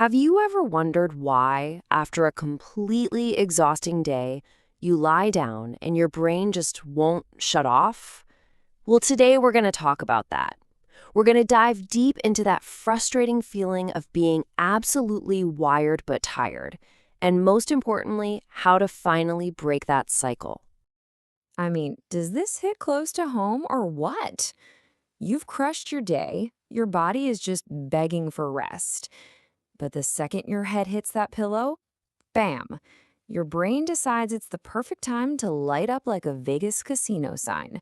Have you ever wondered why, after a completely exhausting day, you lie down and your brain just won't shut off? Well, today we're going to talk about that. We're going to dive deep into that frustrating feeling of being absolutely wired but tired, and most importantly, how to finally break that cycle. Does this hit close to home or what? You've crushed your day, your body is just begging for rest. But the second your head hits that pillow, bam, your brain decides it's the perfect time to light up like a Vegas casino sign.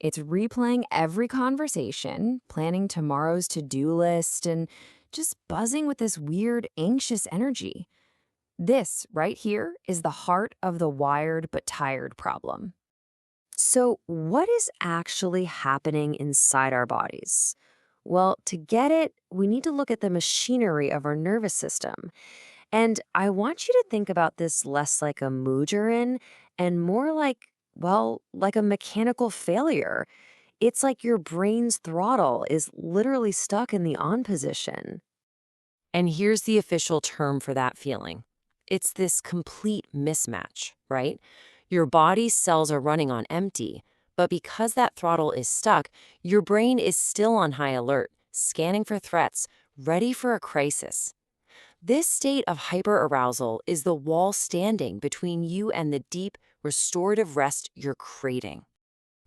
It's replaying every conversation, planning tomorrow's to-do list, and just buzzing with this weird, anxious energy. This, right here, is the heart of the wired but tired problem. So, what is actually happening inside our bodies? Well, to get it, we need to look at the machinery of our nervous system. And I want you to think about this less like a mood you're in and more like, well, like a mechanical failure. It's like your brain's throttle is literally stuck in the on position. And here's the official term for that feeling. It's this complete mismatch, right? Your body's cells are running on empty, but because that throttle is stuck, your brain is still on high alert, scanning for threats, ready for a crisis. This state of hyperarousal is the wall standing between you and the deep, restorative rest you're craving.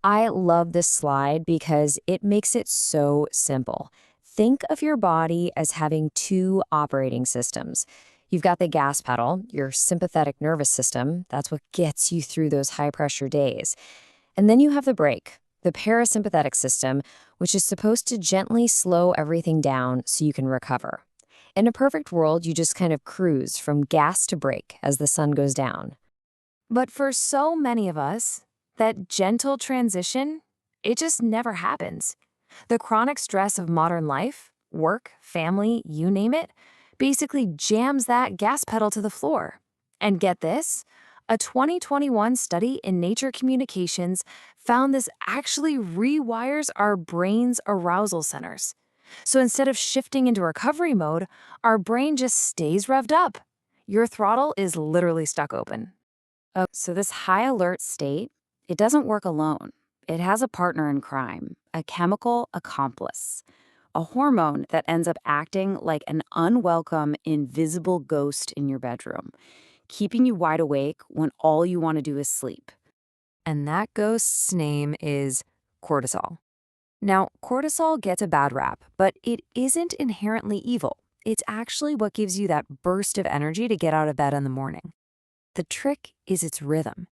I love this slide because it makes it so simple. Think of your body as having two operating systems. You've got the gas pedal, your sympathetic nervous system. That's what gets you through those high-pressure days. And then you have the brake, the parasympathetic system, which is supposed to gently slow everything down so you can recover. In a perfect world, you just kind of cruise from gas to brake as the sun goes down. But for so many of us, that gentle transition, it just never happens. The chronic stress of modern life, work, family, you name it, basically jams that gas pedal to the floor. And get this, a 2021 study in Nature Communications found this actually rewires our brain's arousal centers. So instead of shifting into recovery mode, our brain just stays revved up. Your throttle is literally stuck open. Oh, so this high alert state, it doesn't work alone. It has a partner in crime, a chemical accomplice, a hormone that ends up acting like an unwelcome, invisible ghost in your bedroom, keeping you wide awake when all you want to do is sleep. And that ghost's name is cortisol. Now, cortisol gets a bad rap, but it isn't inherently evil. It's actually what gives you that burst of energy to get out of bed in the morning. The trick is its rhythm.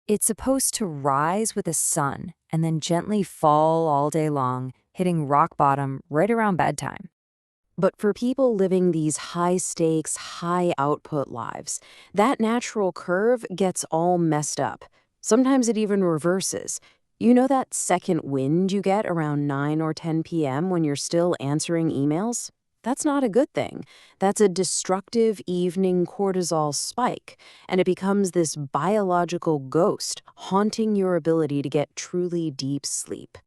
It's supposed to rise with the sun and then gently fall all day long, hitting rock bottom right around bedtime. But for people living these high-stakes, high-output lives, that natural curve gets all messed up. Sometimes it even reverses. You know that second wind you get around 9 or 10 p.m. when you're still answering emails? That's not a good thing. That's a destructive evening cortisol spike, and it becomes this biological ghost haunting your ability to get truly deep sleep.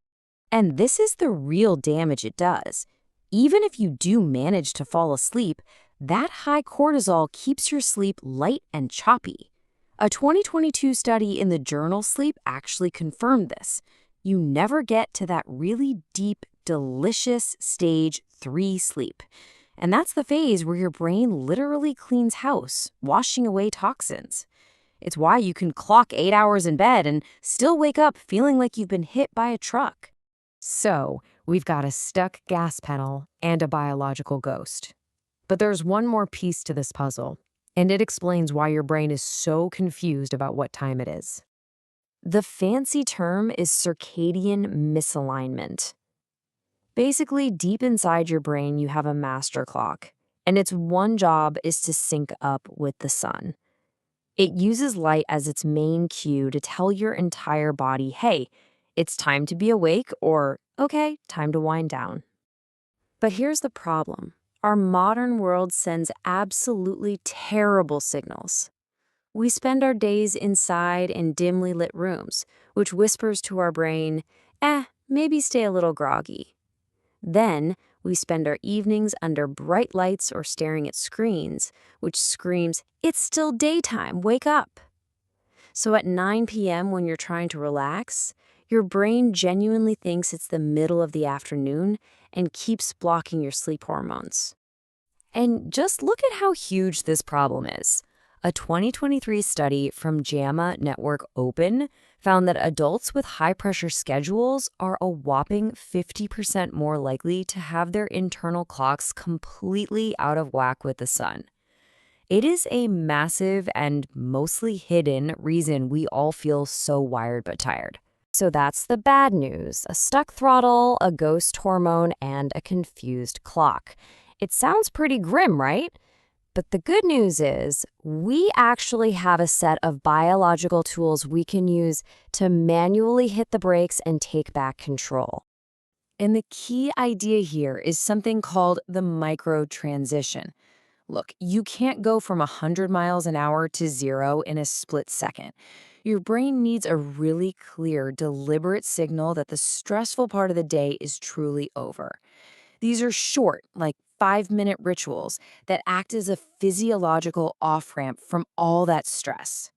And this is the real damage it does. Even if you do manage to fall asleep, that high cortisol keeps your sleep light and choppy. A 2022 study in the journal Sleep actually confirmed this. You never get to that really deep, delicious stage 3 sleep. And that's the phase where your brain literally cleans house, washing away toxins. It's why you can clock 8 hours in bed and still wake up feeling like you've been hit by a truck. So, we've got a stuck gas pedal and a biological ghost. But there's one more piece to this puzzle, and it explains why your brain is so confused about what time it is. The fancy term is circadian misalignment. Basically, deep inside your brain, you have a master clock, and its one job is to sync up with the sun. It uses light as its main cue to tell your entire body, hey, it's time to be awake, or, okay, time to wind down. But here's the problem. Our modern world sends absolutely terrible signals. We spend our days inside in dimly lit rooms, which whispers to our brain, maybe stay a little groggy. Then, We spend our evenings under bright lights or staring at screens, which screams, "It's still daytime, wake up." So at 9 p.m., when you're trying to relax, your brain genuinely thinks it's the middle of the afternoon and keeps blocking your sleep hormones. And just look at how huge this problem is. A 2023 study from JAMA Network Open found that adults with high-pressure schedules are a whopping 50% more likely to have their internal clocks completely out of whack with the sun. It is a massive and mostly hidden reason we all feel so wired but tired. So that's the bad news: a stuck throttle, a ghost hormone, and a confused clock. It sounds pretty grim, right? But the good news is we actually have a set of biological tools we can use to manually hit the brakes and take back control. And the key idea here is something called the micro transition. Look, you can't go from 100 miles an hour to zero in a split second. Your brain needs a really clear, deliberate signal that the stressful part of the day is truly over. These are short, like 5-minute rituals that act as a physiological off-ramp from all that stress.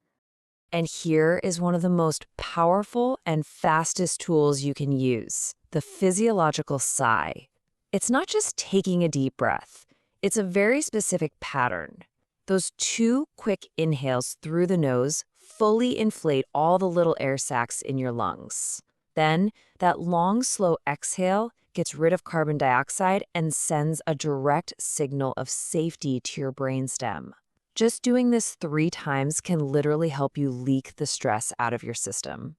And here is one of the most powerful and fastest tools you can use: the physiological sigh. It's not just taking a deep breath. It's a very specific pattern. Those 2 quick inhales through the nose fully inflate all the little air sacs in your lungs. Then, that long, slow exhale gets rid of carbon dioxide and sends a direct signal of safety to your brainstem. Just doing this 3 times can literally help you leak the stress out of your system.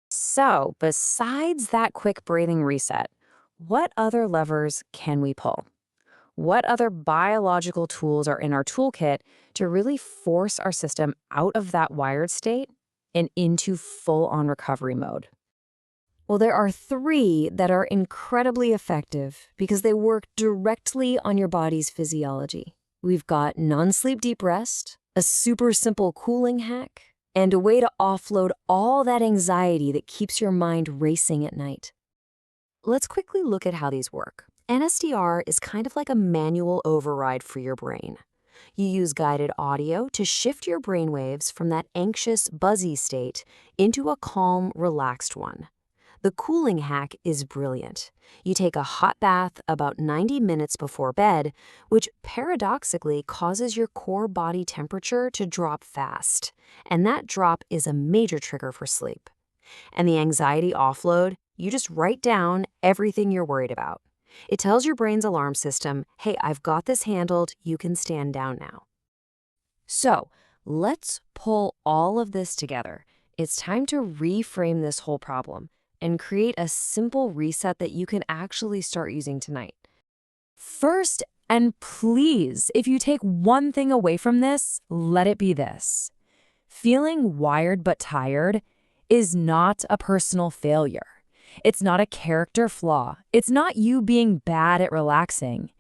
So, besides that quick breathing reset, what other levers can we pull? What other biological tools are in our toolkit to really force our system out of that wired state and into full-on recovery mode? Well, there are 3 that are incredibly effective because they work directly on your body's physiology. We've got non-sleep deep rest, a super simple cooling hack, and a way to offload all that anxiety that keeps your mind racing at night. Let's quickly look at how these work. NSDR is kind of like a manual override for your brain. You use guided audio to shift your brainwaves from that anxious, buzzy state into a calm, relaxed one. The cooling hack is brilliant. You take a hot bath about 90 minutes before bed, which paradoxically causes your core body temperature to drop fast. And that drop is a major trigger for sleep. And the anxiety offload, you just write down everything you're worried about. It tells your brain's alarm system, "Hey, I've got this handled, you can stand down now." So, let's pull all of this together. It's time to reframe this whole problem and create a simple reset that you can actually start using tonight. First, and please, if you take one thing away from this, let it be this: feeling wired but tired is not a personal failure. It's not a character flaw. It's not you being bad at relaxing.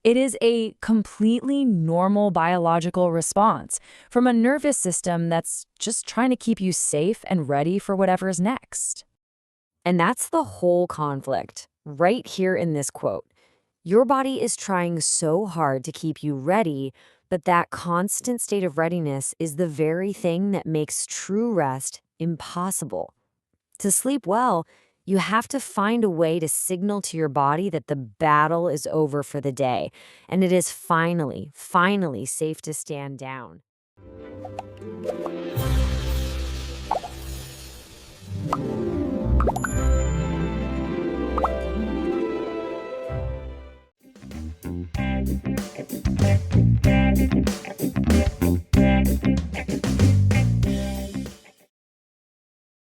It is a completely normal biological response from a nervous system that's just trying to keep you safe and ready for whatever's next. And that's the whole conflict, right here in this quote. Your body is trying so hard to keep you ready, but that constant state of readiness is the very thing that makes true rest impossible. To sleep well, you have to find a way to signal to your body that the battle is over for the day, and it is finally safe to stand down.